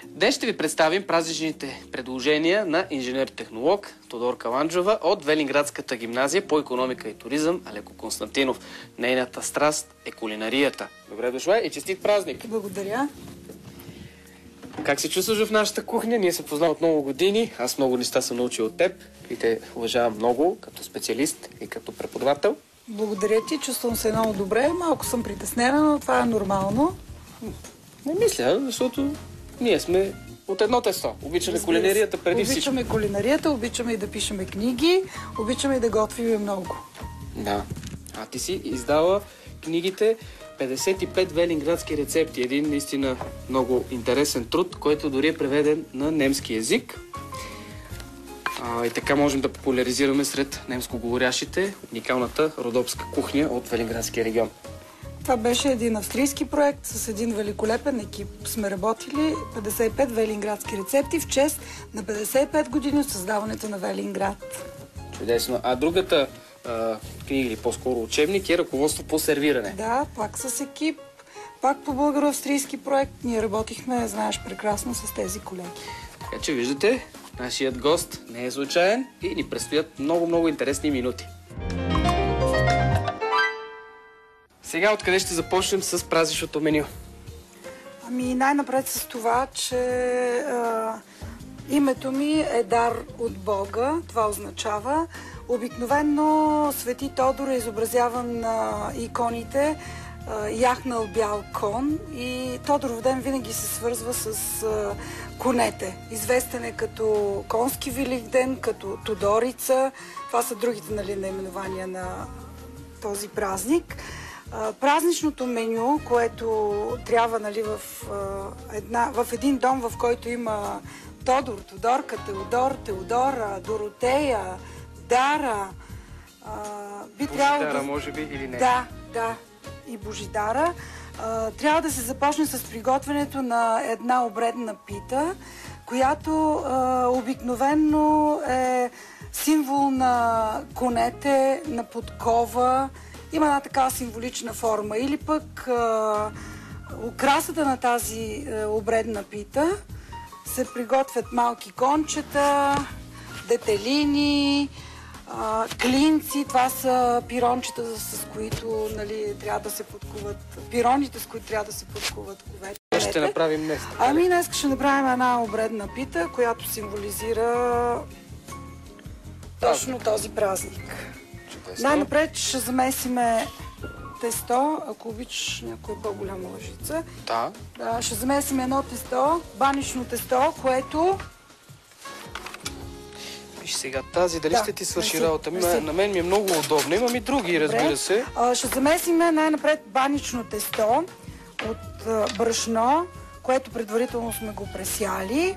Днес ще ви представим празничните предложения на инженер-технолог Тодор Каланджова от Велинградската гимназия по икономика и туризъм Алеко Константинов. Нейната страст е кулинарията. Добре дошла и честит празник! Благодаря. Как се чувстваш в нашата кухня? Ние се познаваме от много години. Аз много неща съм научил от теб и те уважавам много като специалист и като преподавател. Благодаря ти, чувствам се много добре. Малко съм притеснена, но това е нормално. Не мисля, защото ние сме от едно тесто. Обичаме кулинарията преди всичко. Обичаме кулинарията, обичаме и да пишеме книги, обичаме и да готвим много. Да. А ти си издала книгите 55 велинградски рецепти. Един наистина много интересен труд, който дори е преведен на немски език. И така можем да популяризираме сред немскоговорящите уникалната родопска кухня от Велинградския регион. Това беше един австрийски проект с един великолепен екип. Сме работили 55 велинградски рецепти в чест на 55 години от създаването на Велинград. Чудесно. А другата книга или по-скоро учебник е ръководство по сервиране. Да, пак с екип, пак по българо-австрийски проект. Ние работихме, знаеш, прекрасно с тези колеги. Така че виждате, нашият гост не е случайен и ни предстоят много интересни минути. Сега откъде ще започнем с празничното меню? Ами най-напред с това, че името ми е дар от Бога. Това означава. Обикновено Свети Тодор е изобразяван на иконите яхнал бял кон и Тодоров ден винаги се свързва с конете. Известен е като конски Великден, като Тодорица. Това са другите наименования на този празник. Празничното меню, което трябва в един дом, в който има Тодор, Тодорка, Теодор, Теодора, Доротея, Дара, би трябвало Божидара, може би, или не? Да, и Божидара. Трябва да се започне с приготвянето на една обредна пита, която обикновенно е символ на конете, на подкова. Има една такава символична форма. Или пък украсата на тази обредна пита се приготвят малки кончета, детелини, клинци. Това са пирончета, с които трябва да се подкуват. Пироните, с които трябва да се подкуват ковете. Ще направим днес. Ами днес ще направим една обредна пита, която символизира точно този празник. Най-напред ще замесиме тесто, ако обичаш някоя по-голяма лъжица. Да. Ще замесим едно тесто, банично тесто, което... Виж сега, тази дали ще ти свърши работа? На мен ми е много удобно. Имам и други, разбира се. Ще замесиме най-напред банично тесто от брашно, което предварително сме го пресяли.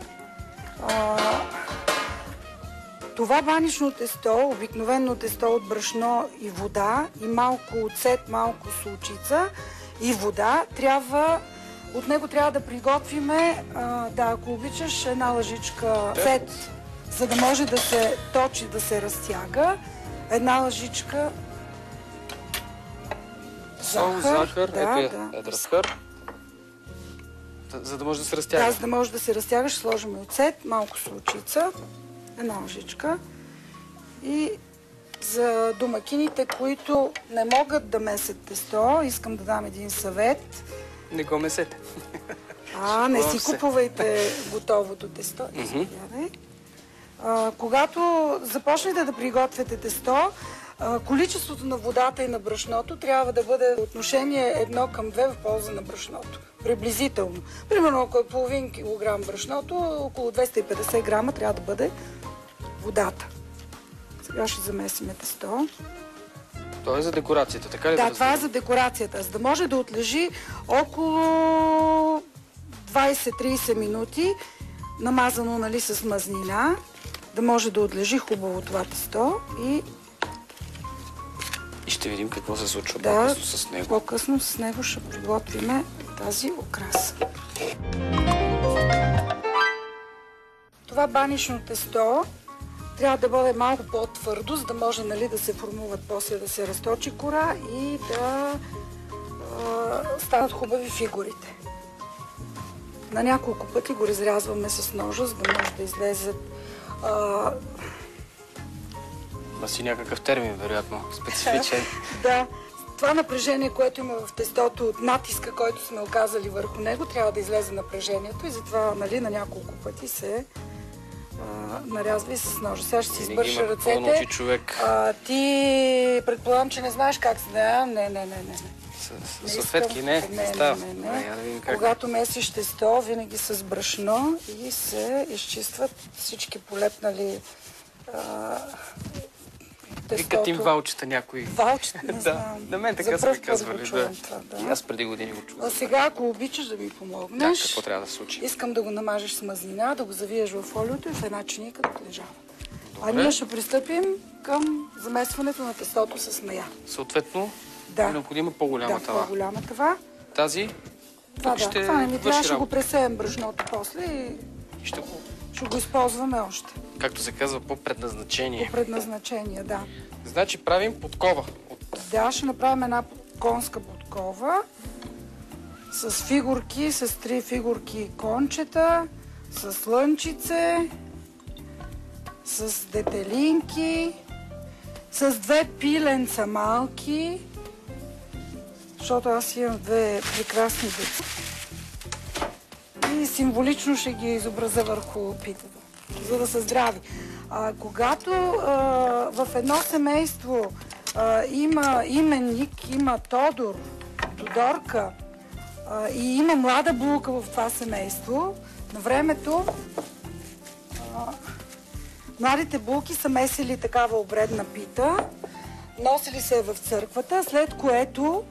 Това банично тесто, обикновено тесто от брашно и вода и малко оцет, малко солчица и вода, от него трябва да приготвиме, ако обичаш, една лъжичка оцет, за да може да се точи, да се разтяга. Една лъжичка захар, захар, за да може да се разтяга. Да, за да може да се разтяга, ще сложим оцет, малко солчица. Една лъжичка. И за домакините, които не могат да месят тесто, искам да дам един съвет. Не го месете. Не си купувайте готовото тесто. Когато започнете да приготвяте тесто, количеството на водата и на брашното трябва да бъде отношение 1:2 в полза на брашното. Приблизително. Примерно, ако е половин килограм брашното, около 250 грама трябва да бъде водата. Сега ще замесиме тесто. Това е за декорацията, така ли? Да, това е за декорацията. За да може да отлежи около 20-30 минути, намазано с мазнина, да може да отлежи хубаво това тесто и И ще видим какво се случва Да, по-късно с него. По-късно с него ще приготвим тази украса. Това банично тесто трябва да бъде малко по-твърдо, за да може, нали, да се формуват после, да се разточи кора и да станат хубави фигурите. На няколко пъти го разрязваме с ножа, за да може да излезат. Има си някакъв термин, вероятно, специфичен. Да. Това напрежение, което има в тестото, от натиска, който сме оказали върху него, трябва да излезе напрежението и затова, нали, на няколко пъти се нарязва и с ножа. Сега ще си избърша ръцете. Ти предполагам, че не знаеш как се... Не. С салфетки не става. Когато месиш тесто, винаги с брашно и се изчистват всички полепнали тестото. Викат им валчета някои. Валчета, не знам. На мен така са ми казвали. И аз преди години го чувам. А сега, ако обичаш да ми помогнеш, какво трябва да се случи? Искам да го намажеш с мазнина, да го завиеш в фолиото и в една чиника да отлежава. А ние ще пристъпим към замесването на тестото с мая. Съответно, е необходима по-голяма тава. Да, по-голяма тава. Тази това не ми трябва, ще го пресеем брашното после и ще го използваме още. Както се казва, по предназначение. По предназначение, да. Значи правим подкова. Да, ще направим една конска подкова с фигурки, с 3 фигурки кончета, с слънчице, с детелинки, с 2 пиленца малки, защото аз имам 2 прекрасни деца. И символично ще ги изобразя върху питата, за да са здрави. Когато в едно семейство има именник, има Тодор, Тодорка и има млада булка в това семейство, на времето младите булки са месили такава обредна пита, носили се в църквата, след което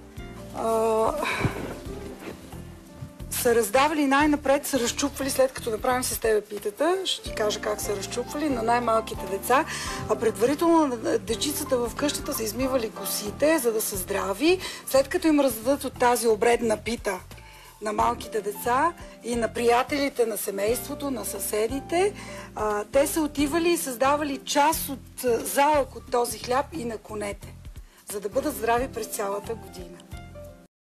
са раздавали най-напред, са разчупвали, след като направим с тебе питата, ще ти кажа как са разчупвали на най-малките деца, а предварително дечицата в къщата са измивали косите, за да са здрави. След като им раздадат от тази обредна пита на малките деца и на приятелите на семейството, на съседите, те са отивали и създавали част от залък от този хляб и на конете, за да бъдат здрави през цялата година.